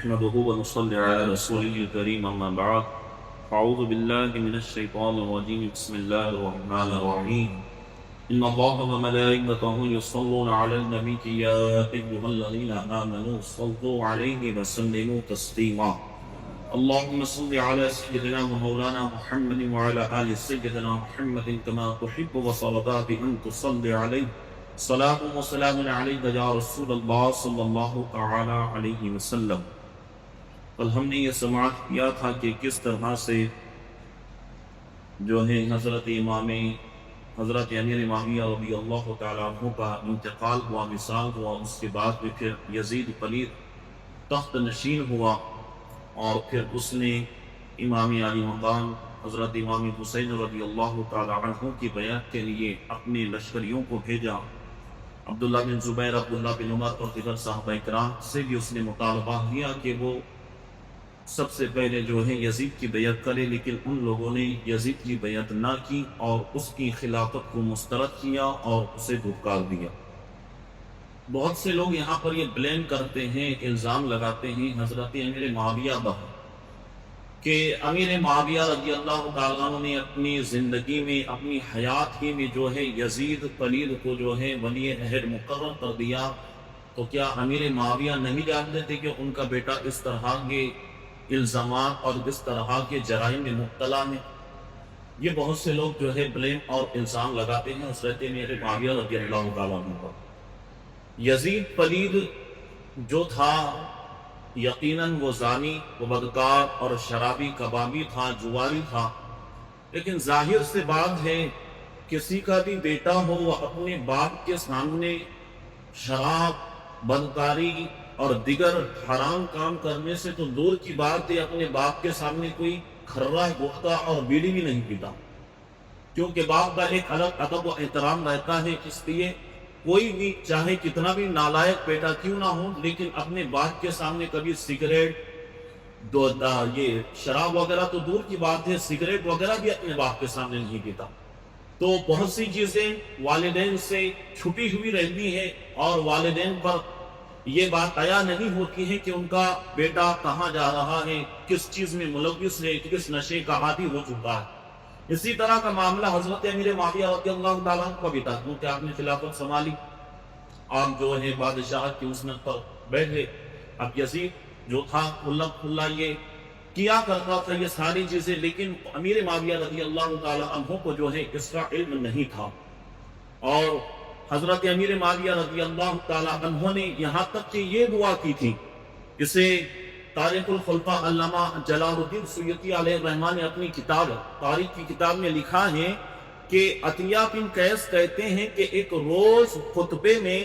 نحمده ونصلي على رسوله الكريم أما بعد أعوذ بالله من الشيطان الرجيم بسم الله الرحمن الرحيم إن الله وملائكته يصلون على النبي يا أيها الذين آمنوا صلوا عليه وسلموا تسليما اللهم صل على سيدنا ومولانا محمد وعلى آل سيدنا محمد كما تحب وصلى بأن تصلي عليه صلاة وسلام عليك يا رسول اللہ صلی اللہ تعالی علیہ وسلم۔ کل ہم نے یہ سماعت کیا تھا کہ کس طرح سے جو ہے حضرت امیر معاویہ رضی اللہ تعالیٰ عنہ کا انتقال ہوا، وصال ہوا، اس کے بعد میں پھر یزید پلید تخت نشین ہوا، اور پھر اس نے امام علی مقام حضرت امام حسین رضی اللہ تعالیٰ عنہ کی بیعت کے لیے اپنے لشکریوں کو بھیجا۔ عبداللہ بن زبیر، عبداللہ بن عمر اور دیگر صحابہ کرام سے بھی اس نے مطالبہ کیا کہ وہ سب سے پہلے جو ہے یزید کی بیعت کرے، لیکن ان لوگوں نے یزید کی بیعت نہ کی اور اس کی خلافت کو مسترد کیا اور اسے دھتکار دیا۔ بہت سے لوگ یہاں پر یہ بلیم کرتے ہیں، الزام لگاتے ہیں حضرت امیر معاویہ پر کہ امیر معاویہ رضی اللہ تعالیٰ عنہ نے اپنی زندگی میں، اپنی حیات ہی میں جو ہے یزید پلید کو جو ہے ولی عہد مقرر کر دیا، تو کیا امیر معاویہ نہیں جانتے تھے کہ ان کا بیٹا اس طرح کے الزامات اور اس طرح کے جرائم میں مبتلا ہے؟ یہ بہت سے لوگ جو ہے بلیم اور الزام لگاتے ہیں حضرت امیر معاویہ رضی اللہ تعالیٰ عنہ پر۔ یزید پلید جو تھا یقیناً وہ زانی، وہ بدکار اور شرابی کبابی تھا، جواری تھا، لیکن ظاہر سے بات ہے کسی کا بھی بیٹا ہو وہ اپنے باپ کے سامنے شراب، بدکاری اور دیگر حرام کام کرنے سے تو دور کی بات ہے، اپنے باپ کے سامنے کوئی کھرا، گٹکا اور بیڑی بھی نہیں پیتا، کیونکہ باپ کا ایک الگ ادب و احترام رہتا ہے۔ اس لیے کوئی بھی چاہے کتنا بھی نالائق بیٹا کیوں نہ ہو، لیکن اپنے باپ کے سامنے کبھی سگریٹ، یہ شراب وغیرہ تو دور کی بات ہے، سگریٹ وغیرہ بھی اپنے باپ کے سامنے نہیں پیتا۔ تو بہت سی چیزیں والدین سے چھپی ہوئی رہتی ہیں اور والدین پر یہ بات عیا نہیں ہوتی ہے کہ ان کا بیٹا کہاں جا رہا ہے، کس چیز میں ملوث ہے، کس نشے کا عادی ہو چکا ہے۔ اسی طرح کا معاملہ حضرت امیر معاویہ رضی اللہ تعالیٰ عنہ کا بھی تھا، کیونکہ آپ نے خلافت سنبھالی، آپ جو ہے بادشاہت کی مسند پر بیٹھے۔ اب یزید جو تھا کھلا یہ کیا کرتا تھا یہ ساری چیزیں، لیکن امیر معاویہ رضی اللہ تعالیٰ عنہ کو جو ہے اس کا علم نہیں تھا، اور حضرت امیر معاویہ رضی اللہ تعالیٰ عنہ نے یہاں تک کہ یہ دعا کی تھی، اسے تاریخ الخلفاء علامہ جلال الدین سیوطی علیہ الرحمہ نے اپنی کتاب تاریخ کی کتاب میں لکھا ہے کہ عطیہ بن قیس کہتے ہیں کہ ایک روز خطبے میں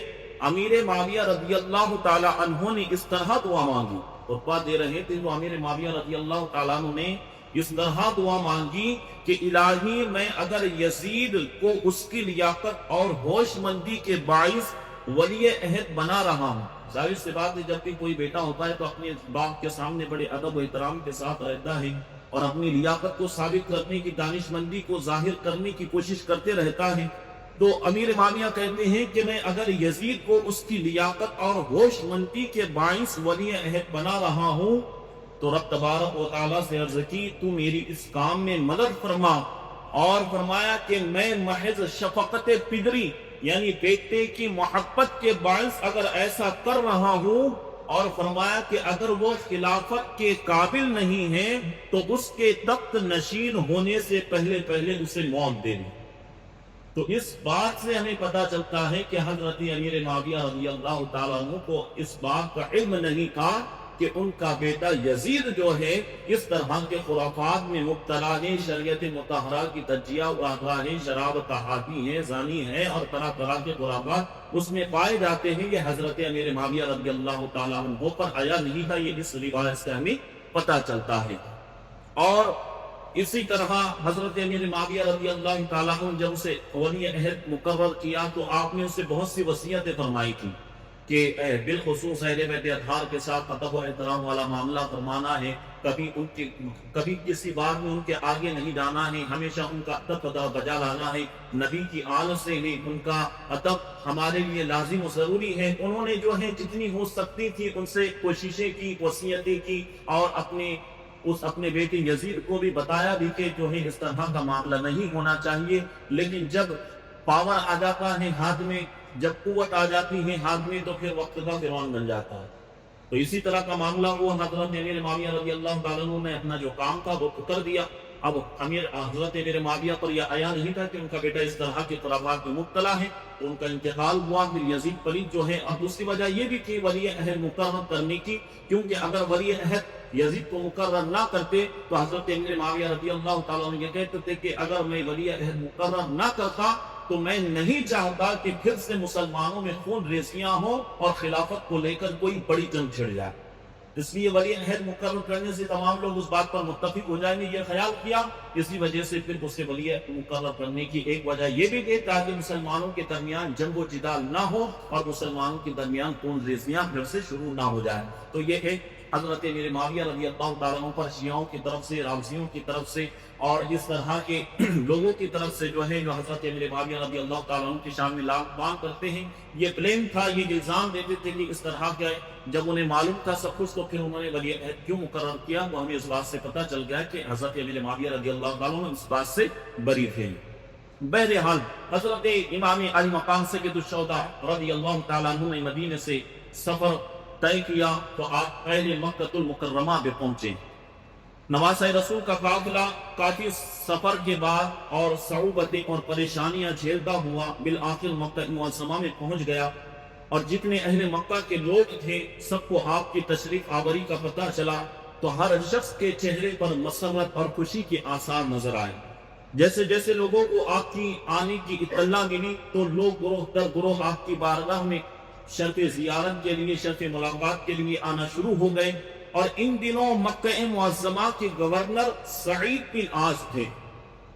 امیر معاویہ رضی اللہ تعالی عنہ نے اس طرح دعا مانگی، خطبہ دے رہے تھے تو امیر معاویہ رضی اللہ تعالیٰ عنہ نے اس طرح دعا مانگی کہ الہی میں اگر یزید کو اس کی لیاقت اور ہوش مندی کے باعث ولی عہد بنا رہا ہوں۔ ظاہر سی بات ہے جب بھی کوئی بیٹا ہوتا ہے تو اپنے باپ کے سامنے بڑے ادب و احترام کے ساتھ رہتا ہے اور اپنی لیاقت کو ثابت کرنے کی، دانش مندی کو ظاہر کرنے کی کوشش کرتے رہتا ہے۔ تو امیر معاویہ کہتے ہیں کہ میں اگر یزید کو اس کی لیاقت اور ہوش مندی کے باعث ولی عہد بنا رہا ہوں تو رب تبارک و تعالیٰ سے عرض کی تو میری اس کام میں مدد فرما، اور فرمایا کہ میں محض شفقت پدری یعنی بیٹے کی محبت کے باعث اگر ایسا کر رہا ہوں، اور فرمایا کہ اگر وہ خلافت کے قابل نہیں ہے تو اس کے تخت نشین ہونے سے پہلے اسے موت دے دیں۔ تو اس بات سے ہمیں پتہ چلتا ہے کہ حضرت امیر معاویہ رضی اللہ تعالیٰ عنہ کو اس بات کا علم نہیں تھا کہ ان کا بیٹا یزید جو ہے اس طرح کے خرافات میں مبتلا ہے، شریعت مطہرہ کی تجزیہ اڑاتا ہے، شراب کا حامی ہے، زانی ہے، اور طرح طرح کے خرافات اس میں پائے جاتے ہیں۔ یہ حضرت امیر معاویہ رضی اللہ تعالیٰ عنہ پر آیا نہیں تھا، یہ اس روایت سے ہمیں پتہ چلتا ہے۔ اور اسی طرح حضرت امیر معاویہ رضی اللہ تعالیٰ عنہ جب اسے ولی عہد مقرر کیا تو آپ نے اسے بہت سی وصیتیں فرمائی تھی، کہ بالخصوص اہل بیت اطہار کے ساتھ ادب و احترام والا معاملہ فرمانا ہے، کبھی کسی بات میں ان کے آگے نہیں جانا ہے، ہمیشہ ان کا ادب بجا لانا ہے، نبی کی آل سے ہی ان کا ادب ہمارے لیے لازم و ضروری ہے۔ انہوں نے جو ہے جتنی ہو سکتی تھی ان سے کوششیں کی، وصیتیں کی، اور اپنے بیٹے یزید کو بھی بتایا بھی کہ جو ہے اس طرح کا معاملہ نہیں ہونا چاہیے، لیکن جب پاور آ جاتا ہے ہاتھ میں، جب قوت آ جاتی ہے ہاتھ میں، تو پھر وقت کا فرعون بن جاتا ہے۔ تو اسی طرح کا معاملہ ہوا، حضرت امیر معاویہ رضی اللہ تعالیٰ عنہ نے اپنا جو کام تھا وہ کر دیا۔ اب حضرت امیر معاویہ پر یہ آیا نہیں تھا کہ ان کا بیٹا اس طرح کے خرافات میں مبتلا ہے، تو ان کا انتقال ہوا۔ پھر یزید پلید جو ہے، اب دوسری وجہ یہ بھی تھی ولی عہد مقرر کرنے کی، کیونکہ اگر ولی عہد یزید کو مقرر نہ کرتے تو حضرت امیر معاویہ رضی اللہ تعالیٰ عنہ یہ کہتے تھے کہ اگر میں ولی عہد مقرر نہ کرتا تو میں نہیں چاہتا کہ پھر سے مسلمانوں میں خون ریزیاں ہوں اور خلافت کو لے کر کوئی بڑی جنگ چھڑ جائے، اس لیے ولی عہد مقرر کرنے سے تمام لوگ اس بات پر متفق ہو جائیں گے، یہ خیال کیا۔ اسی وجہ سے پھر اسے ولی عہد مقرر کرنے کی ایک وجہ یہ بھی تھی تاکہ مسلمانوں کے درمیان جنگ و جدال نہ ہو اور مسلمانوں کے درمیان خون ریزیاں پھر سے شروع نہ ہو جائیں۔ تو یہ ایک حضرت امیر معاویہ رضی اللہ تعالیٰ عنہ پر شیعوں کی طرف سے، رافضیوں کی طرف سے اور اس طرح کے لوگوں کی طرف سے جو ہے جو حضرت امیر معاویہ رضی اللہ تعالیٰ عنہ کی شان میں لعن کرتے ہیں، یہ بلیم تھا، یہ الزام دیتے تھے کہ اس طرح کا۔ جب انہیں معلوم تھا سب کچھ تو پھر انہوں نے ولی عہد کیوں مقرر کیا، وہ ہمیں اس بات سے پتہ چل گیا کہ حضرت امیر معاویہ رضی اللہ تعالیٰ عنہ اس بات سے بری تھے۔ بہرحال حضرت امام علی مقام سید الشہداء رضی اللہ تعالیٰ عنہ نے مدینے سے سفر طے کیا تو آپ پہلے مکہ المکرمہ پہ پہنچے۔ نواسۂ رسول کا قافلہ کافی سفر کے بعد اور صعوبتیں اور پریشانیاں جھیلتا ہوا بالآخر مکہ معظمہ میں پہنچ گیا، اور جتنے اہل مکہ کے لوگ تھے سب کو آپ کی تشریف آوری کا پتہ چلا، تو ہر شخص کے چہرے پر مسرت اور خوشی کے آثار نظر آئے۔ جیسے جیسے لوگوں کو آپ کی آنے کی اطلاع ملی تو لوگ گروہ در گروہ آپ کی بارگاہ میں شرف زیارت کے لیے، شرف ملاقات کے لیے آنا شروع ہو گئے۔ اور ان دنوں مکہ معظمہ کے گورنر سعید بن عاص تھے۔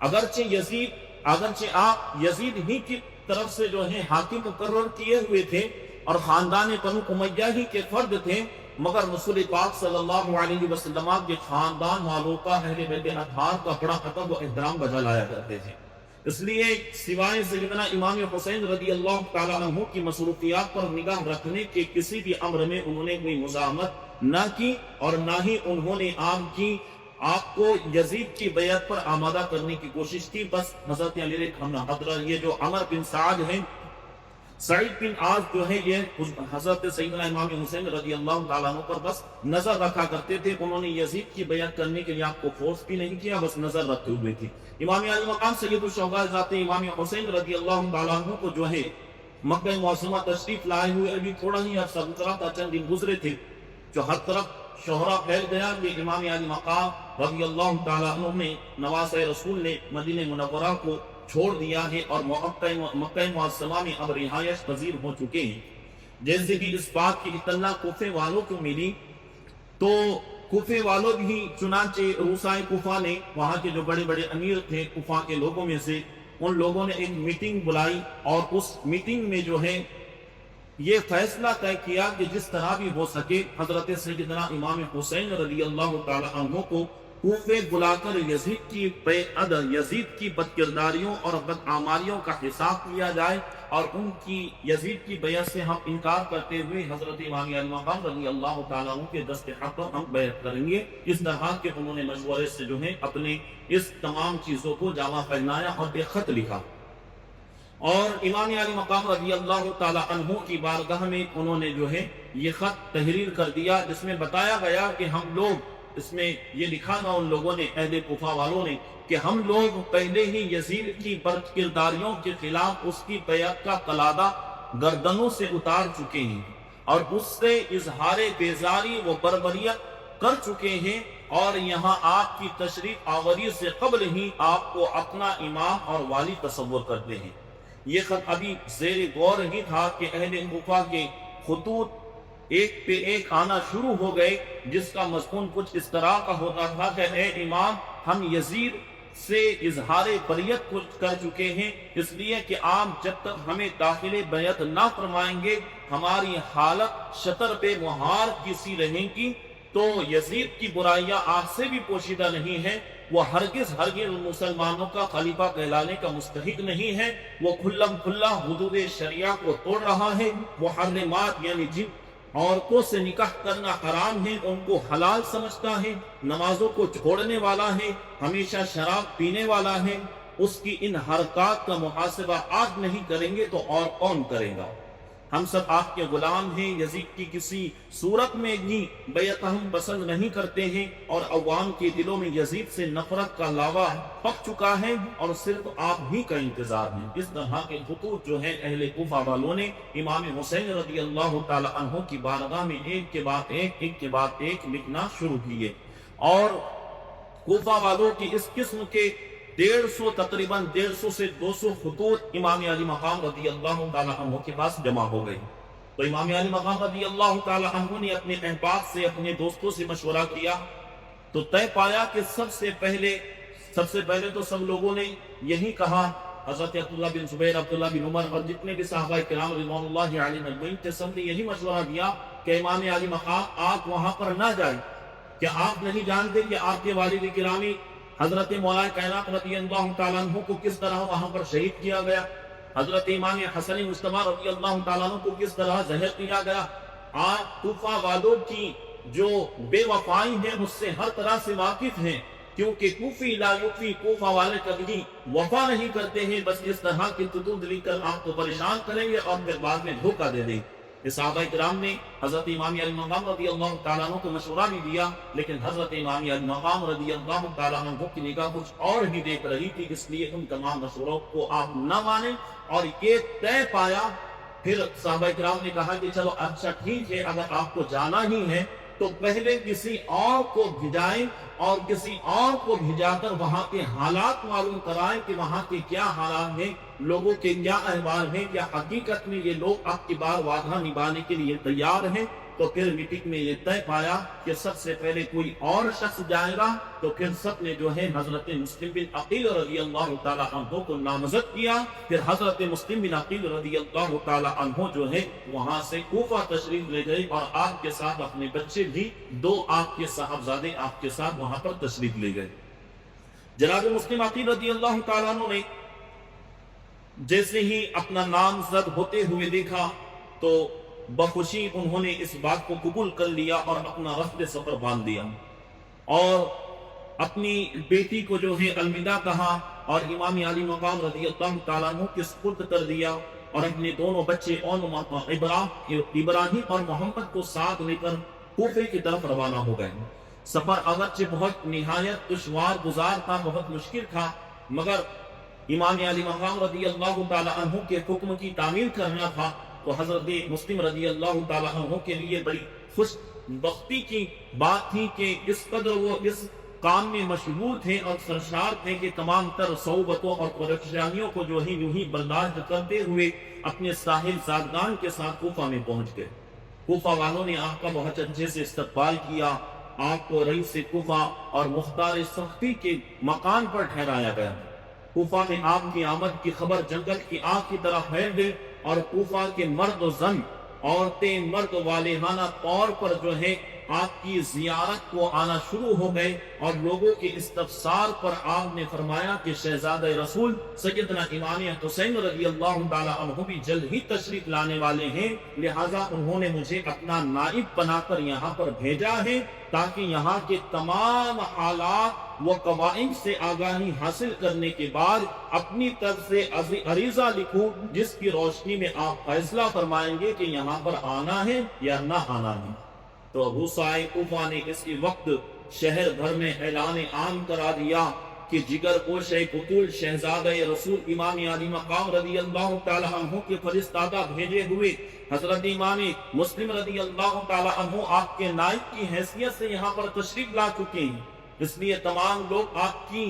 اگرچہ آپ یزید ہی کی طرف سے جو ہے حاکم مقرر کیے ہوئے تھے اور خاندان بنو امیہ ہی کے فرد تھے، مگر رسول پاک صلی اللہ علیہ وسلم کے خاندان والوں کا، اہل بیت اطہار کا بڑا ادب و احترام بجا لایا کرتے تھے۔ اس لیے سوائے سیدنا امام حسین رضی اللہ تعالیٰ عنہ کی مصروفیات پر نگاہ رکھنے کے کسی بھی امر میں انہوں نے کوئی مزاحمت نہ کی، اور نہ ہی انہوں نے آپ کو یزید کی بیعت پر آمادہ کرنے کی کوشش کی۔ بس حضرت یہ جو عمر بن سعد ہیں، سعید بن عاص جو ہے، یہ حضرت سیدنا امام حسین رضی اللہ تعالیٰ عنہ پر بس نظر رکھا کرتے تھے۔ انہوں نے یزید کی بیعت کرنے کے لیے آپ کو فورس بھی نہیں کیا، بس نظر رکھتے ہوئے تھی۔ امام علی مقام سید الشہداء ذات امام حسین رضی اللہ تعالیٰ عنہ کو جو ہے مکہ معظمہ تشریف لائے ہوئے ابھی تھوڑا ہی عرصہ گزرا تھا، چند دن گزرے تھے، جو ہر طرف شہرہ پھیل گیا کہ امام علی مقام رضی اللہ تعالیٰ عنہ نے، نواسۂ رسول نے مدینہ منورہ کو چھوڑ دیا ہے اور مکہ معظمہ میں اب رہائش پذیر ہو چکے ہیں۔ جیسے کہ اس بات کی اطلاع کوفے والوں کو ملی تو کوفے والوں بھی چنانچہ روسائے کوفہ نے، وہاں کے جو بڑے بڑے امیر تھے کوفہ کے لوگوں میں سے، ان لوگوں نے ایک میٹنگ بلائی، اور اس میٹنگ میں جو ہے یہ فیصلہ طے کیا کہ جس طرح بھی ہو سکے حضرت سیدنا امام حسین رضی اللہ تعالی عنہ کو کوفے بلا کر یزید کی بدکرداریوں اور بدعمالیوں کا حساب لیا جائے، اور ان کی یزید کی بیعت سے ہم انکار کرتے ہوئے حضرت امام علی مقام رضی اللہ تعالیٰ عنہ کے دست حق پر ہم بیعت کریں گے۔ اس طرح کے انہوں نے مشورے سے جو ہے اپنے اس تمام چیزوں کو جامع پہنایا اور ایک خط لکھا، اور امام علی مقام رضی اللہ تعالیٰ عنہ کی بارگاہ میں انہوں نے جو ہے یہ خط تحریر کر دیا، جس میں بتایا گیا کہ ہم لوگ، اس میں یہ لکھا تھا ان لوگوں نے، اہل کوفہ والوں نے، کہ ہم لوگ پہلے ہی یزید کی بد کرداریوں کے خلاف اس کی بیعت کا قلادہ گردنوں سے اتار چکے ہیں، اور اس سے اظہار بیزاری و بربریت کر چکے ہیں، اور یہاں آپ کی تشریف آوری سے قبل ہی آپ کو اپنا امام اور والی تصور کرتے ہیں۔ یہ خط ابھی زیر غور ہی تھا کہ اہل کوفہ کے خطوط ایک پہ ایک آنا شروع ہو گئے، جس کا مضمون کچھ اس طرح کا ہوتا تھا کہ اے امام، ہم یزید سے اظہار بریت کر چکے ہیں، اس لیے کہ آپ جب تک ہمیں داخل بیعت نہ فرمائیں گے ہماری حالت شطر بے مہار کی سی رہیں گی۔ تو یزید کی برائیاں آپ سے بھی پوشیدہ نہیں ہیں، وہ ہرگز مسلمانوں کا خلیفہ کہلانے کا مستحق نہیں ہے، وہ کھلم کھلا حدود شریعہ کو توڑ رہا ہے، محرمات یعنی جن عورتوں سے نکاح کرنا حرام ہے ان کو حلال سمجھتا ہے، نمازوں کو چھوڑنے والا ہے، ہمیشہ شراب پینے والا ہے، اس کی ان حرکات کا محاسبہ آپ نہیں کریں گے تو اور کون کرے گا؟ ہم سب آپ کے غلام ہیں، یزید کی کسی صورت میں بھی بیعت ہم پسند نہیں کرتے ہیں، اور عوام کے دلوں میں یزید سے نفرت کا لاوا پک چکا ہے اور صرف آپ ہی کا انتظار ہے۔ اس طرح کے خطوط جو ہے اہل کوفہ والوں نے امام حسین رضی اللہ تعالی عنہ کی بارگاہ میں ایک کے بعد ایک لکھنا شروع کیے، اور کوفہ والوں کی اس قسم کے تقریباً 150 سے 200 خطوط امام علی مقام رضی اللہ تعالی عنہ کے پاس جمع ہو گئے۔ تو امام علی مقام رضی اللہ تعالی عنہ نے اپنے احباب سے، اپنے دوستوں سے مشورہ کیا تو طے پایا کہ سب سے پہلے تو سب لوگوں نے یہی کہا، حضرت عبداللہ بن زبیر، عبداللہ بن عمر اور جتنے بھی صحابہ کرام رضوان اللہ علیہم اجمعین تھے، سب نے یہی مشورہ دیا کہ امام علی مقام آپ وہاں پر نہ جائیں۔ کیا آپ نہیں جانتے کہ آپ کے والد گرامی حضرت مولا کائنات رضی اللہ تعالیٰ عنہ کو کس طرح وہاں پر شہید کیا گیا؟ حضرت امام حسن مجتبی رضی اللہ تعالیٰ عنہ کو کس طرح زہر دیا گیا؟ آپ کوفہ والوں کی جو بے وفائی ہے اس سے ہر طرح سے واقف ہیں، کیونکہ کوفی لا یوفی، کوفہ والے کبھی وفا نہیں کرتے ہیں، بس اس طرح کی خطوط لکھ کر آپ کو پریشان کریں گے اور پھر بعد میں دھوکہ دے دیں۔ صحابہ کرام نے حضرت امام علی مقام رضی اللہ تعالیٰ عنہ کو مشورہ بھی دیا، لیکن حضرت امام علی مقام رضی اللہ تعالیٰ عنہ کی نگاہ کچھ اور ہی دیکھ رہی تھی، اس لیے ان تمام مشوروں کو آپ نہ مانیں، اور یہ طے پایا۔ پھر صحابہ کرام نے کہا کہ چلو اچھا ٹھیک ہے، اگر آپ کو جانا ہی ہے تو پہلے کسی اور کو بھیجائیں اور کسی اور کو بھیجا کر وہاں کے حالات معلوم کرائیں کہ وہاں کے کیا حالات ہیں، لوگوں کے کیا احوال ہیں، کیا حقیقت میں یہ لوگ آپ کی بار وعدہ نبھانے کے لیے تیار ہیں۔ تو پھر میٹنگ میں یہ طے پایا کہ سب سے پہلے کوئی اور شخص جائے گا، تو پھر سب نے جو ہے حضرت مسلم بن عقیل رضی اللہ تعالی عنہ کو نامزد کیا۔ پھر حضرت مسلم بن عقیل رضی اللہ تعالی عنہ جو ہے وہاں سے کوفہ تشریف لے گئے، اور آپ کے ساتھ اپنے بچے بھی، 2 آپ کے صاحبزادے آپ کے ساتھ وہاں پر تشریف لے گئے۔ جناب مسلم عقیل رضی اللہ تعالی عنہ نے جیسے ہی اپنا نام زد ہوتے ہوئے دیکھا تو بخوشی انہوں نے اس بات کو قبول کر لیا اور اپنا رفد سفر باندھ دیا، اور اپنی بیٹی کو جو ہے الوداع کہا اور امام علی مقام رضی اللہ تعالیٰ عنہ کے سپرد کر دیا، اور اپنے دونوں بچے ابراہیم اور محمد کو ساتھ لے کر کوفے کی طرف روانہ ہو گئے۔ سفر اگرچہ بہت نہایت دشوار گزار تھا، بہت مشکل تھا، مگر امام علی مقام رضی اللہ تعالیٰ عنہ کے حکم کی تعمیل کرنا تھا، تو حضرت مسلم رضی اللہ تعالیٰ عنہ کے لیے بڑی خوش بختی کی بات تھی کہ اس قدر وہ اس کام میں مشغول تھے اور سرشار تھے کہ تمام تر صعوبتوں اور پریشانیوں کو جو یوں ہی برداشت کرتے ہوئے اپنے ساحل زادگان کے ساتھ کوفہ میں پہنچ گئے۔ کوفہ والوں نے آپ کا بہت اچھے سے استقبال کیا، آپ کو رئیس کوفہ اور مختار سختی کے مکان پر ٹھہرایا گیا۔ کوفہ میں آپ کی آمد کی خبر جنگل کی آگ کی طرح پھیل گئی، اور کوفہ کے مرد و زن، عورتیں مرد والہانہ طور پر جو ہے آپ کی زیارت کو آنا شروع ہو گئے، اور لوگوں کے استفسار پر آپ نے فرمایا کہ شہزادہ رسول سیدنا امام حسین رضی اللہ تعالی عنہ بھی جلد ہی تشریف لانے والے ہیں، لہذا انہوں نے مجھے اپنا نائب بنا کر یہاں پر بھیجا ہے تاکہ یہاں کے تمام حالات و قوائم سے آگاہی حاصل کرنے کے بعد اپنی طرف سے عریضہ لکھوں، جس کی روشنی میں آپ فیصلہ فرمائیں گے کہ یہاں پر آنا ہے یا نہ آنا ہے۔ تو ابو سعید کوفہ نے اسی وقت شہر بھر میں اعلان عام کرا دیا کہ جگر پوش قتول شہزادہ رسول امام علی مقام رضی اللہ تعالی عنہ کے فرستادہ بھیجے ہوئے حضرت امام مسلم رضی اللہ تعالی عنہ آپ کے نائب کی حیثیت سے یہاں پر تشریف لا چکے ہیں، اس لیے تمام لوگ آپ کی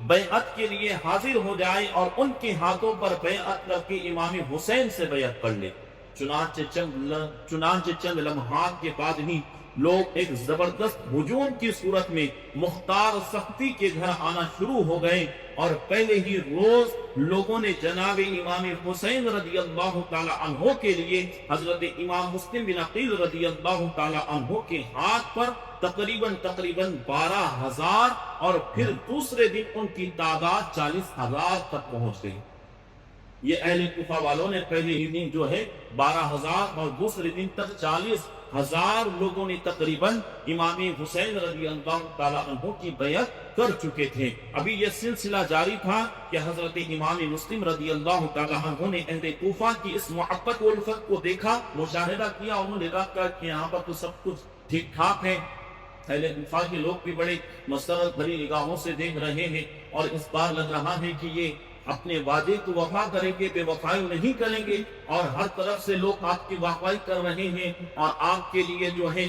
بیعت کے لیے حاضر ہو جائیں اور ان کے ہاتھوں پر بیعت کر کے امام حسین سے بیعت کر لے۔ چنانچہ چند لمحات کے بعد ہی لوگ ایک زبردست ہجوم کی صورت میں مختار سختی کے گھر آنا شروع ہو گئے، اور پہلے ہی روز لوگوں نے جناب امام حسین رضی اللہ تعالی عنہ کے لیے حضرت امام مسلم بن عقیل رضی اللہ تعالی عنہ کے ہاتھ پر تقریباً 12,000، اور پھر دوسرے دن ان کی تعداد 40,000 تک پہنچ گئی۔ یہ اہل کوفہ والوں نے پہلے ہی دن جو ہے 12,000 اور دوسرے دن تک 40,000 لوگوں نے تقریباً امام حسین رضی اللہ تعالیٰ عنہ کی بیعت کر چکے تھے۔ ابھی یہ سلسلہ جاری تھا کہ حضرت امام مسلم رضی اللہ تعالیٰ عنہ نے اہل کوفہ کی اس محبت و الفت کو دیکھا، مشاہدہ کیا، انہوں نے کہا کہ یہاں پر تو سب کچھ ٹھیک ٹھاک ہے۔ اہل کوفہ کے لوگ بھی بڑے مسرت بھری نگاہوں سے دیکھ رہے ہیں، اور اس بار لگ رہا ہے کہ یہ اپنے وعدے کو وفا کریں گے، بے وفائی نہیں کریں گے، اور ہر طرف سے لوگ آپ کی واہوائی کر رہے ہیں اور آپ کے لیے جو ہے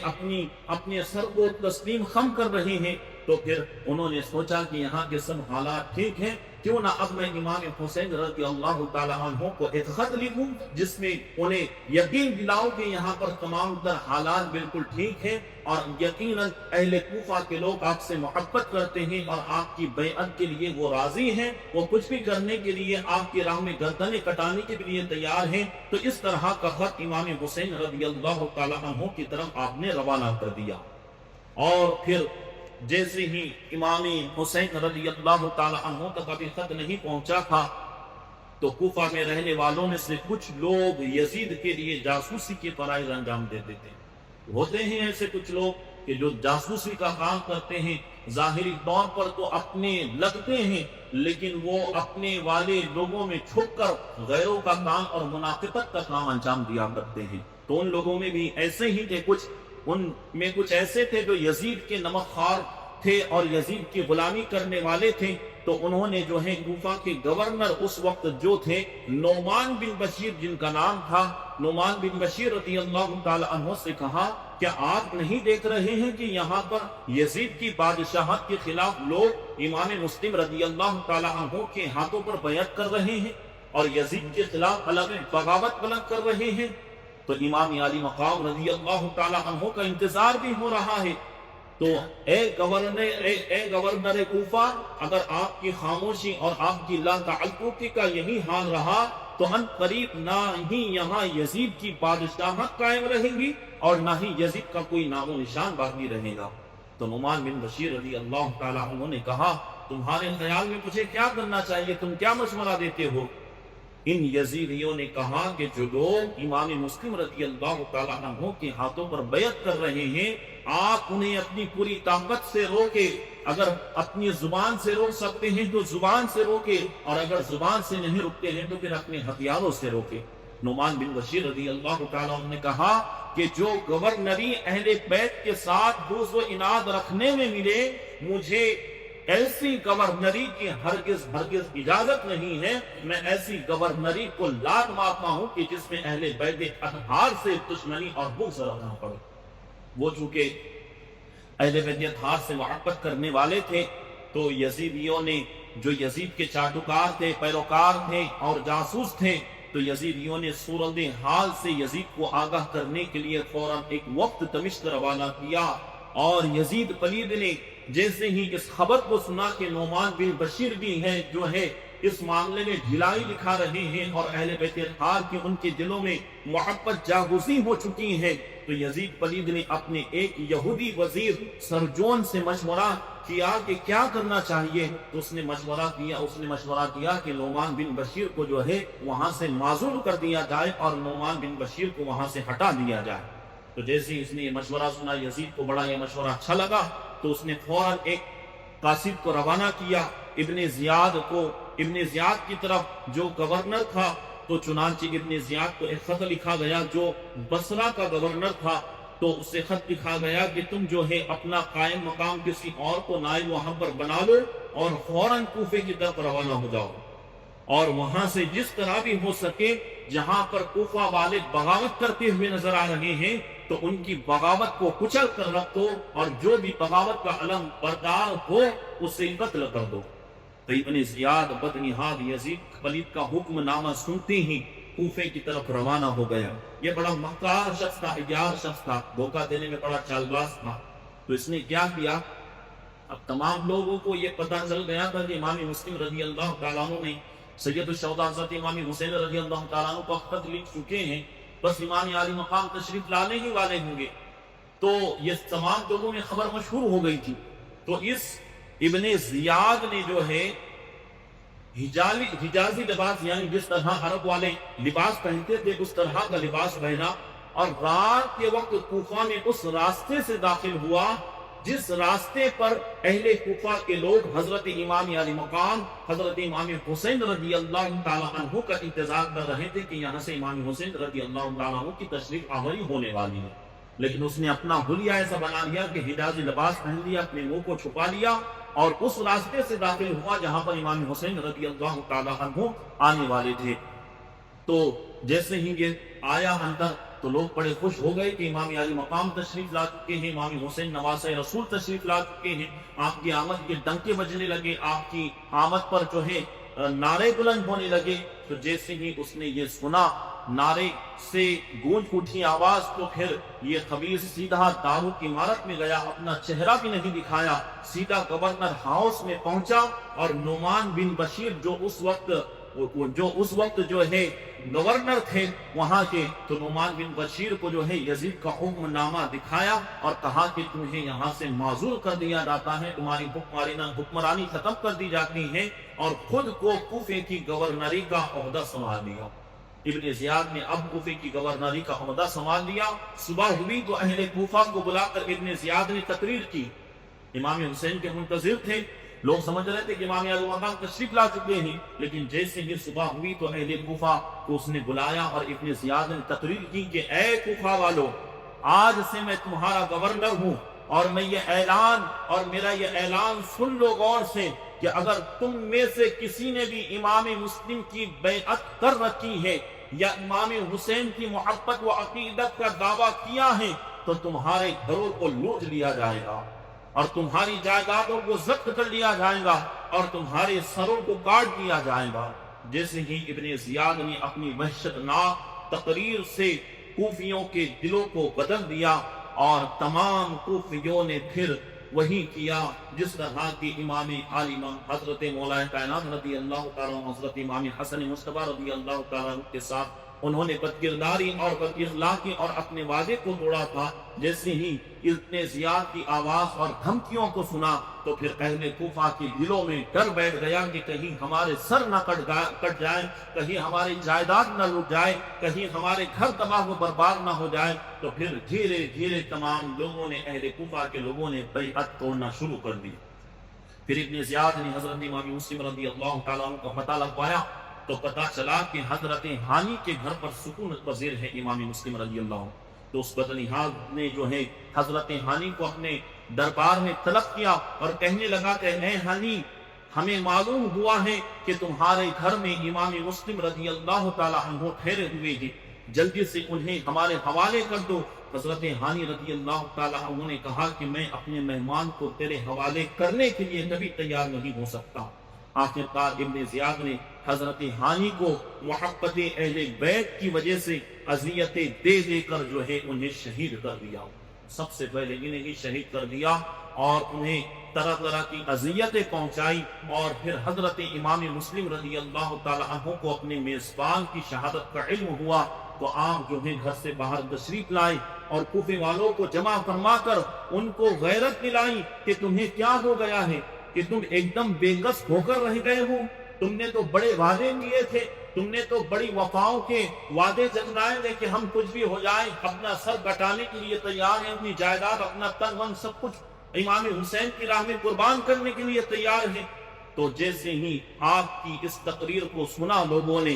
اپنے سر کو تسلیم خم کر رہے ہیں۔ تو پھر انہوں نے سوچا کہ یہاں کے سب حالات ٹھیک ہیں، کیوں نہ اب میں امام حسین رضی اللہ تعالیٰ عنہ کو ایک خط لکھوں جس میں انہیں یقین دلاؤں کہ یہاں پر تمام تر حالات بالکل ٹھیک ہیں، اور یقیناً اہل کوفہ کے لوگ آپ سے محبت کرتے ہیں اور آپ کی بیعت کے لیے وہ راضی ہیں، وہ کچھ بھی کرنے کے لیے آپ کی راہ میں گردنیں کٹانے کے لیے تیار ہیں۔ تو اس طرح کا خط امام حسین رضی اللہ تعالیٰ عنہ کی طرف آپ نے روانہ کر دیا، اور پھر جیسے ہی امام حسین رضی اللہ تعالی عنہ تک ابھی خط نہیں پہنچا تھا تو کوفہ میں رہنے والوں میں سے کچھ لوگ یزید کے لیے جاسوسی کے فرائض انجام دیتے تھے۔ ہوتے ہیں ایسے کچھ لوگ کہ جو جاسوسی کا کام کرتے ہیں، ظاہری طور پر تو اپنے لگتے ہیں لیکن وہ اپنے والے لوگوں میں چھپ کر غیروں کا کام اور منافقت کا کام انجام دیا کرتے ہیں۔ تو ان لوگوں میں بھی ایسے ہی تھے، ان میں کچھ ایسے تھے جو یزید کے نمک خوار تھے اور یزید کی غلامی کرنے والے تھے۔ تو انہوں نے جو ہے کوفہ کے گورنر اس وقت جو تھے نعمان بن بشیر، جن کا نام تھا نعمان بن بشیر رضی اللہ تعالی عنہ، سے کہا کیا آپ نہیں دیکھ رہے ہیں کہ یہاں پر یزید کی بادشاہت کے خلاف لوگ امام مسلم رضی اللہ تعالی عنہ کے ہاتھوں پر بیعت کر رہے ہیں اور یزید کے خلاف الگ بغاوت بلند کر رہے ہیں؟ تو امام علی مقام رضی اللہ تعالی عنہ کا انتظار بھی ہو رہا ہے۔ تو اے گورنر کوفہ، اگر آپ کی خاموشی اور آپ کی لا تعلقی کا یہی حال رہا تو ان قریب نہ ہی یہاں یزید کی بادشاہت قائم رہے گی اور نہ ہی یزید کا کوئی نام و نشان باقی رہے گا۔ تو نعمان بن بشیر رضی اللہ تعالی عنہ نے کہا تمہارے خیال میں مجھے کیا کرنا چاہیے، تم کیا مشورہ دیتے ہو؟ ان یزیدیوں نے کہا کہ جو لوگ امام مسلم رضی اللہ تعالیٰ عنہ کے ہاتھوں پر بیعت کر رہے ہیں، آپ انہیں اپنی پوری طاقت سے روکے۔ اگر اپنی زبان سے روک سکتے ہیں تو زبان سے روکے، اور اگر زبان سے نہیں روکتے ہیں تو پھر اپنے ہتھیاروں سے روکے۔ نعمان بن بشیر رضی اللہ تعالیٰ عنہ نے کہا کہ جو گورنری اہل بیت کے ساتھ بغض و عناد رکھنے میں ملے، مجھے ایسی گورنری کی ہرگز اجازت نہیں ہے۔ میں ایسی گورنری کو لات مارتا ہوں کہ جس میں اہل بیت اطہار سے دشمنی اور بغض رکھنا پڑے۔ وہ چونکہ اہل بیت اطہار سے محبت کرنے والے تھے تو یزیدیوں نے، جو یزید کے چاٹوکار تھے، پیروکار تھے اور جاسوس تھے، تو یزیدیوں نے صورت حال سے یزید کو آگاہ کرنے کے لیے فوراً ایک وقت دمشق روانہ کیا، اور یزید پلید نے جیسے ہی اس خبر کو سنا کہ نعمان بن بشیر بھی ہے جو ہے اس معاملے میں ڈھلائی دکھا رہے ہیں اور اہل بیت اطہار کی ان کے دلوں میں محبت جاگزی ہو چکی ہے، تو یزید پلید نے اپنے ایک یہودی وزیر سرجون سے مشورہ کیا کہ کیا کرنا چاہیے۔ تو اس نے مشورہ کیا کہ نعمان بن بشیر کو جو ہے وہاں سے معزول کر دیا جائے اور نعمان بن بشیر کو وہاں سے ہٹا دیا جائے۔ تو جیسے اس نے یہ مشورہ سنا، یزید کو بڑا یہ مشورہ اچھا لگا، تو اس نے فوراً ایک قاصد کو روانہ کیا ابن زیاد کی طرف جو گورنر تھا۔ تو چنانچہ ابن زیاد کو ایک خط لکھا گیا جو بصرہ کا گورنر تھا، تو اسے خط لکھا گیا کہ تم جو ہے اپنا قائم مقام کسی اور کو نائب وہاں پر بنا لو اور فوراً کوفے کی طرف روانہ ہو جاؤ، اور وہاں سے جس طرح بھی ہو سکے جہاں پر کوفہ والے بغاوت کرتے ہوئے نظر آ رہے ہیں تو ان کی بغاوت کو کچل کر رکھ دو، اور جو بھی بغاوت کا علم بردار ہو اسے قتل کر دو۔ تو ابن زیاد بدنہاد یزید پلید کا حکم نامہ سنتے ہی کوفے کی طرف روانہ ہو گیا۔ یہ بڑا مکار شخص تھا، عیار شخص تھا، دھوکہ دینے میں بڑا چالباز تھا۔ تو اس نے کیا کیا، اب تمام لوگوں کو یہ پتہ چل گیا تھا کہ امام مسلم رضی اللہ تعالیٰ عنہ نے سید الشہداء حضرت امام حسین رضی اللہ تعالیٰ عنہ کو خط لکھ چکے ہیں، بس امام عالی مقام تشریف لانے ہی والے ہوں گے۔ تو یہ تمام لوگوں میں خبر مشہور ہو گئی تھی۔ تو اس ابن زیاد نے جو ہے حجازی لباس، یعنی جس طرح عرب والے لباس پہنتے تھے اس طرح کا لباس پہنا، اور رات کے وقت کوفہ میں اس راستے سے داخل ہوا جس راستے پر اہل کوفہ کے لوگ حضرت امام علی مقام حضرت امام حسین رضی اللہ تعالیٰ عنہ کا انتظار کر رہے تھے کہ یہاں سے امام حسین رضی اللہ تعالیٰ عنہ کی تشریف آوری ہونے والی ہے۔ لیکن اس نے اپنا حلیہ ایسا بنا لیا کہ حجازی لباس پہن لیا، اپنے منہ کو چھپا لیا، اور اس راستے سے داخل ہوا جہاں پر امام حسین رضی اللہ تعالیٰ عنہ آنے والے تھے۔ تو جیسے ہی یہ آیا اندر تو لوگ بڑے خوش ہو گئے کہ امام علی مقام تشریف لا چکے ہیں، امام حسین نواسہ رسول تشریف لا چکے ہیں۔ آپ کی آمد کے ڈنکے بجنے لگے، آپ کی آمد پر جو ہے نعرے بلند ہونے لگے۔ تو جیسے ہی اس نے یہ سنا، نعرے سے گونج اٹھی آواز، تو پھر یہ خبیث سیدھا دارو کی عمارت میں گیا، اپنا چہرہ بھی نہیں دکھایا، سیدھا گورنر ہاؤس میں پہنچا، اور نعمان بن بشیر جو اس وقت جو ہے گورنر تھے وہاں کے، تو نعمان بن بشیر کو جو ہے یزید کا حکم نامہ دکھایا اور کہا کہ تمہیں یہاں سے معزول کر دیا جاتا ہے، تمہاری حکمرانی ختم کر دی جاتی ہے، اور خود کو کوفے کی گورنری کا عہدہ سنبھال لیا۔ ابن زیاد نے اب کوفے کی گورنری کا عہدہ سنبھال لیا۔ صبح ہوئی تو اہل کوفہ کو بلا کر ابن زیاد نے تقریر کی۔ امام حسین کے منتظر تھے، لوگ سمجھ رہے تھے کہ امام علی مقام تشریف لا چکے ہیں، لیکن جیسے ہی صبح ہوئی تو اہل کوفہ کو اس نے بلایا اور ابن زیاد نے تقریر کی کہ اے کوفہ والو، آج سے میں تمہارا گورنر ہوں، اور میں یہ میرا یہ اعلان سن لو غور سے کہ اگر تم میں سے کسی نے بھی امام مسلم کی بیعت کر رکھی ہے یا امام حسین کی محبت و عقیدت کا دعویٰ کیا ہے تو تمہارے گھروں کو لوٹ لیا جائے گا، اور تمہاری جائیدادوں کو ضبط کر لیا جائے گا، اور تمہارے سروں کو کاٹ دیا جائے گا۔ جیسے ہی ابن زیاد نے اپنی وحشتناک تقریر سے کوفیوں کے دلوں کو بدل دیا، اور تمام کوفیوں نے پھر وہی کیا جس طرح کی امام عالی حضرت مولا کائنات رضی اللہ تعالیٰ حضرت امام حسن مصطفیٰ رضی اللہ تعالیٰ کے ساتھ انہوں نے بدکرداری اور بد اخلاقی اور اپنے وعدے کو توڑا تھا۔ جیسے ہی ابن زیاد کی آواز اور دھمکیوں کو سنا تو پھر اہل کوفہ کے دلوں میں ڈر بیٹھ گیا کہ کہیں ہمارے سر نہ کٹ جائے، کہیں ہماری جائیداد نہ لوٹ جائے، کہیں ہمارے گھر تباہ و برباد نہ ہو جائے۔ تو پھر دھیرے دھیرے تمام لوگوں نے، اہل کوفہ کے لوگوں نے بیعت توڑنا شروع کر دی۔ پھر ابن زیاد نے حضرت امام مسلم رضی اللہ تعالیٰ عنہ کا پتہ لگوایا تو پتہ چلا کہ حضرت ہانی کے گھر پر سکون پذیر ہے امام مسلم رضی اللہ عنہ۔ تو اس بدنہاد نے جو ہے حضرت ہانی کو اپنے دربار میں طلب کیا اور کہنے لگا کہ اے ہانی، ہمیں معلوم ہوا ہے کہ تمہارے گھر میں امام مسلم رضی اللہ تعالیٰ عنہ ٹھہرے ہوئے ہیں، جلدی سے انہیں ہمارے حوالے کر دو۔ حضرت ہانی رضی اللہ تعالیٰ عنہ نے کہا کہ میں اپنے مہمان کو تیرے حوالے کرنے کے لیے کبھی تیار نہیں ہو سکتا۔ آخرکار ابن زیاد نے حضرت ہانی کو محبت اہل بیت کی وجہ سے اذیتیں دے دے کر جو ہے انہیں شہید کر دیا۔ سب سے پہلے انہیں ہی شہید کر دیا اور انہیں طرح طرح کی اذیتیں پہنچائی، اور پھر حضرت امام مسلم رضی اللہ تعالیٰ عنہ کو اپنے میزبان کی شہادت کا علم ہوا تو آپ جو ہے گھر سے باہر تشریف لائے اور کوفے والوں کو جمع فرما کر ان کو غیرت دلائی کہ تمہیں کیا ہو گیا ہے کہ تم ایک دم بے کس ہو کر رہ گئے ہو، تم نے تو بڑے وعدے لیے تھے، تم نے تو بڑی وفاؤں کے وعدے جتنائے تھے کہ ہم کچھ بھی ہو جائے اپنا سر کٹانے کے لیے تیار ہیں، اپنی جائیداد اپنا تن من سب کچھ امام حسین کی راہ میں قربان کرنے کے لیے تیار ہیں۔ تو جیسے ہی آپ کی اس تقریر کو سنا لوگوں نے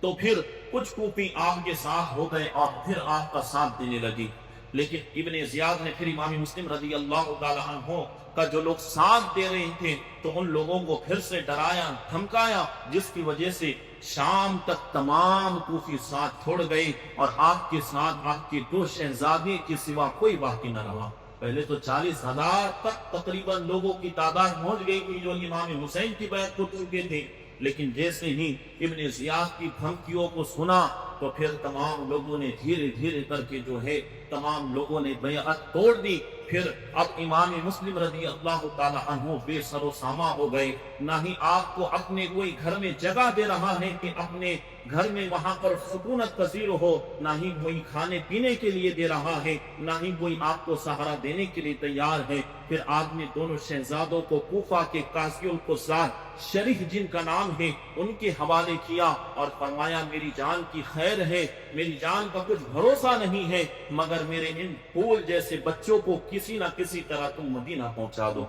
تو پھر کچھ کوفی آپ کے ساتھ ہو گئے اور پھر آپ کا ساتھ دینے لگی۔ لیکن ابن زیاد نے پھر امام مسلم رضی اللہ تعالیٰ عنہ کا جو لوگ ساتھ دے رہے تھے تو ان لوگوں کو پھر سے ڈرایا دھمکایا، جس کی وجہ سے شام تک تمام کوفی ساتھ چھوڑ گئے اور آپ کے ساتھ آپ کے دو شہزادے کے سوا کوئی باقی نہ رہا۔ پہلے تو 40,000 تک تقریباً لوگوں کی تعداد پہنچ گئی تھی جو امام حسین کی بیعت کو چکے تھے، لیکن جیسے ہی ابن زیاد کی دھمکیوں کو سنا تو پھر تمام لوگوں نے دھیرے دھیرے کر کے جو ہے تمام لوگوں نے بیعت توڑ دی. پھر اب امام مسلم رضی اللہ تعالی عنہ بے سر و ساما ہو گئے. نہ ہی آپ کو اپنے کوئی گھر میں جگہ دے رہا ہے کہ اپنے گھر میں وہاں پر سکونت پذیر ہو، نہ ہی کوئی کھانے پینے کے لیے دے رہا ہے، نہ ہی کوئی آپ کو سہارا دینے کے لیے تیار ہے. پھر آپ نے دونوں شہزادوں کو کوفہ کے قاضی القضات شریح جن کا نام ہے ان کے حوالے کیا اور فرمایا میری جان کی خیر ہے، میری جان کا کچھ بھروسہ نہیں ہے، مگر میرے ان پھول جیسے بچوں کو کسی نہ کسی طرح تم مدینہ پہنچا دو.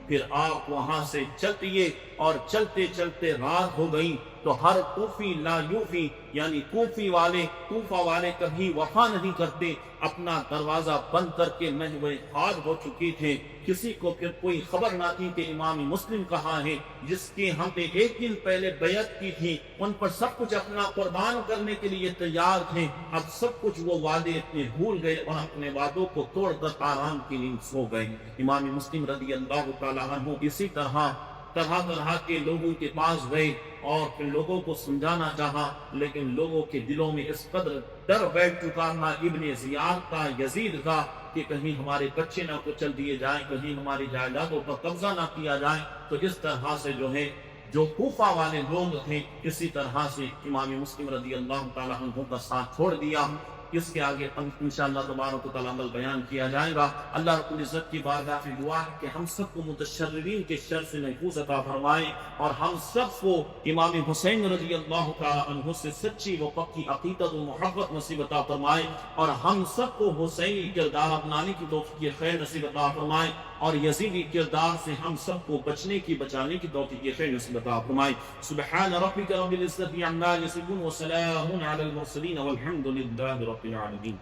پھر آپ وہاں سے چل دیے اور چلتے چلتے رات ہو گئی. تو ہر کوفی لا یوفی یعنی کوفہ والے کبھی وفا نہیں کرتے. اپنا دروازہ بند کر کے محو خواب ہو چکی تھے. کسی کو پھر کوئی خبر نہ تھی کہ امام مسلم کہاں ہے، جس کے ہم نے ایک دن پہلے بیعت کی تھی، ان پر سب کچھ اپنا قربان کرنے کے لیے تیار تھے. اب سب کچھ وہ وعدے اپنے بھول گئے اور اپنے وعدوں کو توڑ کر آرام کی نیند سو گئے. امام مسلم رضی اللہ تعالیٰ عنہ اسی طرح کے لوگوں کے پاس گئے اور پھر لوگوں کو سمجھانا چاہا، لیکن لوگوں کے دلوں میں اس قدر ڈر بیٹھ چکا تھا ابن زیاد کا، یزید کا، کہ کہیں ہمارے بچے نہ کچل دیے جائیں، کہیں ہماری جائیدادوں پر قبضہ نہ کیا جائے. تو اس طرح سے جو کوفہ والے لوگ تھے اسی طرح سے امام مسلم رضی اللہ تعالیٰ عنہ کا ساتھ چھوڑ دیا. اس کے آگے انشاءاللہ تبارک و تعالیٰ عمل بیان کیا جائے گا. اللہ رب العزت کی بارگاہ میں دعا ہے کہ ہم سب کو متشررین کے شر سے محفوظ عطا فرمائے اور ہم سب کو امام حسین رضی اللہ تعالیٰ عنہ سے سچی و پکی عقیدت و محبت نصیب عطا فرمائے اور ہم سب کو حسینی کردار اپنانے کی توفیق خیر نصیب عطا فرمائے اور یزیدی کردار سے ہم سب کو بچانے کی توفیق خیر نصیب عطا فرمائے. سبحان ربک رب العزت عما یصفون وسلام علی المرسلین والحمد للہ رب العالمین.